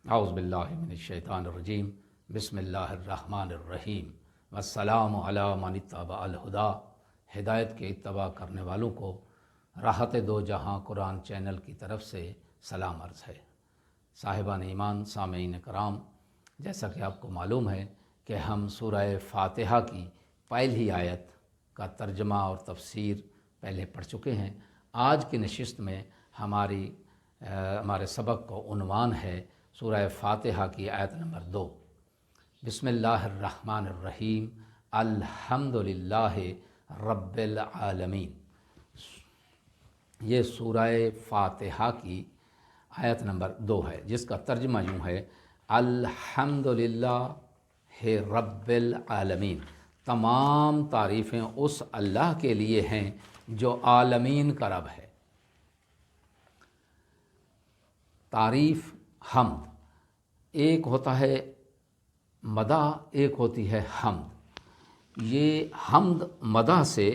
औज़ु बिल्लाहि मिनश्शैतानिर्रजीम बिस्मिल्लाहिर्रहमानिर्रहीम वस्सलामु अला मन इत्तबअल हुदा। हिदायत के इत्तबा करने वालों को राहत दो जहां कुरान चैनल की तरफ से सलाम अर्ज़ है। साहिबान ईमान, सामीन कराम, जैसा कि आपको मालूम है कि हम सूरह फ़ातिहा की पहली आयत का तर्जमा और तफसीर पहले पढ़ चुके हैं। आज की नशिस्त में हमारे सबक का उन्वान है सूरह फ़ातिहा की आयत नंबर 2। बिस्मिल्लाहिर्रहमानिर्रहीम अल्हम्दुलिल्लाहि रब्बिल आलमीन। ये सूरह फ़ातिहा की आयत नंबर 2 है, जिसका तर्जमा यूँ है अल्हम्दुलिल्लाहि रब्बिल आलमीन। तमाम तारीफ़ें उस अल्लाह के लिए हैं जो आलमीन का रब है। तारीफ़, हम्द, एक होता है मदा, एक होती है हम्द। ये हम्द मदा से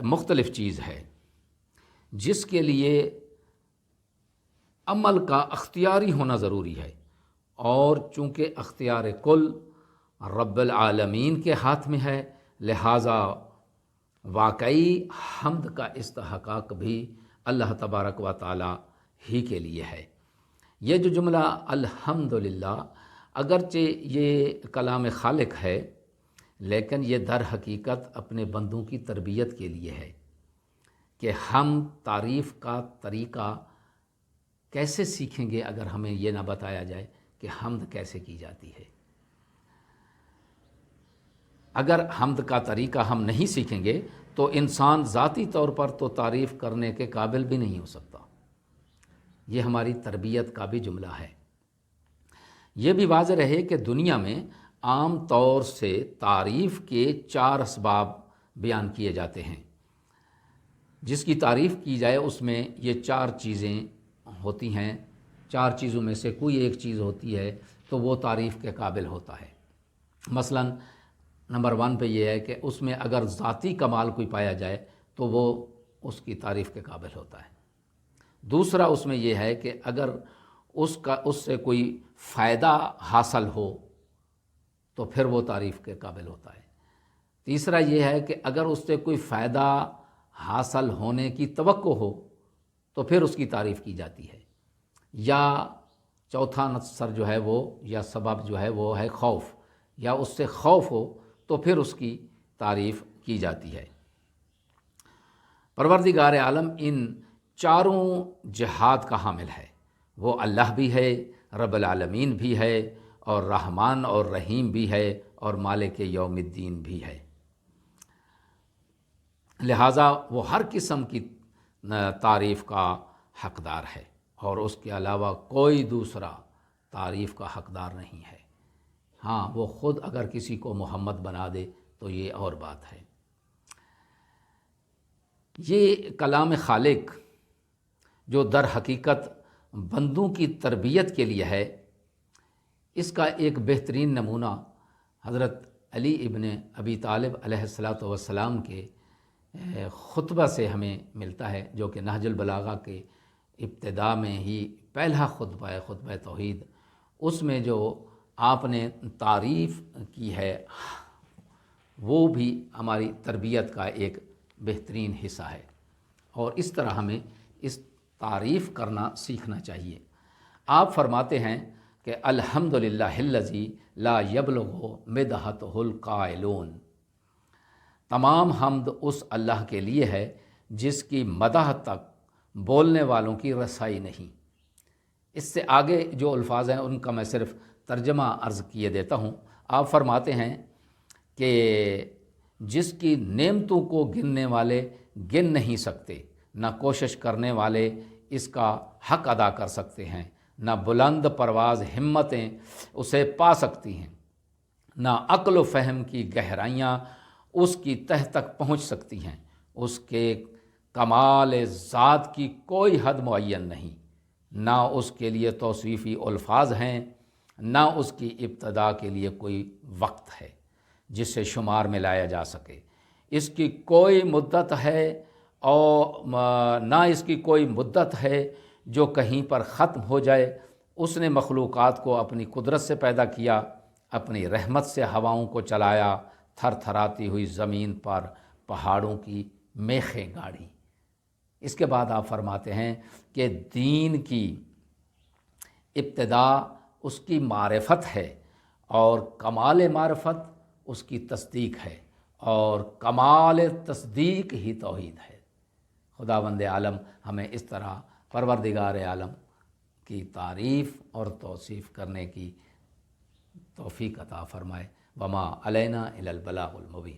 मुख्तलिफ़ चीज़ है, जिसके लिए अमल का अख्तियारी होना ज़रूरी है। और चूँकि अख्तियार कुल रब्बुल आलमीन के हाथ में है, लिहाजा वाकई हम्द का इस्तिहकाक भी अल्लाह तबारक व तआला ही के लिए है। ये जो जुमला अल्हम्दुलिल्लाह, अगरचे ये कलाम खालिक है, लेकिन ये दर हकीकत अपने बंदों की तरबियत के लिए है कि हम तारीफ़ का तरीक़ा कैसे सीखेंगे अगर हमें ये ना बताया जाए कि हम्द कैसे की जाती है। अगर हम्द का तरीक़ा हम नहीं सीखेंगे तो इंसान ज़ाती तौर पर तो तारीफ़ करने के काबिल भी नहीं हो सकता। ये हमारी तरबियत का भी जुमला है। ये भी वाज़ेह रहे कि दुनिया में आम तौर से तारीफ़ के 4 असबाब बयान किए जाते हैं। जिसकी तारीफ़ की जाए उसमें ये 4 चीज़ें होती हैं। 4 चीज़ों में से कोई एक चीज़ होती है तो वो तारीफ़ के काबिल होता है। मसलन नंबर 1 पे ये है कि उसमें अगर ज़ाती कमाल कोई पाया जाए तो वो उसकी तारीफ़ के काबिल होता है। दूसरा उसमें यह है कि अगर उससे कोई फ़ायदा हासिल हो तो फिर वो तारीफ़ के काबिल होता है। तीसरा यह है कि अगर उससे कोई फ़ायदा हासिल होने की तवक्को हो तो फिर उसकी तारीफ़ की जाती है। या चौथा नस्सर जो है वो, या सबब जो है वो है खौफ, या उससे खौफ हो तो फिर उसकी तारीफ़ की जाती है। परवरदिगार आलम इन चारों जिहाद का हामिल है। वो अल्लाह भी है, रब्बुल आलमीन भी है, और रहमान और रहीम भी है, और मालिक यौमिद्दीन भी है। लिहाजा वो हर किस्म की तारीफ़ का हक़दार है, और उसके अलावा कोई दूसरा तारीफ़ का हक़दार नहीं है। हाँ, वो ख़ुद अगर किसी को मोहम्मद बना दे तो ये और बात है। ये कलाम खालिक जो दर हकीकत बंदों की तरबियत के लिए है, इसका एक बेहतरीन नमूना हज़रत अली इब्न अबी तालिब अलैहिस्सलातु वस्सलाम के ख़ुतबा से हमें मिलता है, जो कि नहजुल बलागा के इब्तिदा में ही पहला ख़ुतबा है, ख़ुतबा तौहीद। उसमें जो आपने तारीफ़ की है वो भी हमारी तरबियत का एक बेहतरीन हिस्सा है, और इस तरह हमें इस तारीफ़ करना सीखना चाहिए। आप फरमाते हैं कि अल्हम्दुलिल्लाहिल्लज़ी ला यबलुगु मिदहतहुल काइलून। तमाम हम्द उस अल्लाह के लिए है जिसकी मदह तक बोलने वालों की रसाई नहीं। इससे आगे जो अल्फाज हैं उनका मैं सिर्फ़ तर्जमा अर्ज़ किए देता हूँ। आप फरमाते हैं कि जिसकी नेमतों को गिनने वाले गिन नहीं सकते, ना कोशिश करने वाले इसका हक़ अदा कर सकते हैं, ना बुलंद परवाज़ हिम्मतें उसे पा सकती हैं, ना अक्ल व फ़हम की गहराइयाँ उसकी तह तक पहुँच सकती हैं। उसके कमाल ज़ात की कोई हद मुअय्यन नहीं, ना उसके लिए तौसीफ़ी अल्फाज हैं, ना उसकी इब्तदा के लिए कोई वक्त है जिससे शुमार में लाया जा सके। इसकी कोई मुद्दत है और ना इसकी कोई मुद्दत है जो कहीं पर ख़त्म हो जाए, اس نے مخلوقات کو اپنی قدرت سے پیدا کیا، اپنی رحمت سے ہواؤں کو چلایا، تھر تھراتی ہوئی زمین پر پہاڑوں کی میخیں گاڑی۔ اس کے بعد آپ فرماتے ہیں کہ دین کی ابتدا اس کی معرفت ہے، اور کمال معرفت اس کی تصدیق ہے، اور کمال تصدیق ہی توحید ہے۔ خداوند عالم ہمیں اس طرح پروردگار عالم کی تعریف اور توصیف کرنے کی توفیق عطا فرمائے۔ وما علینا الا البلاغ المبین۔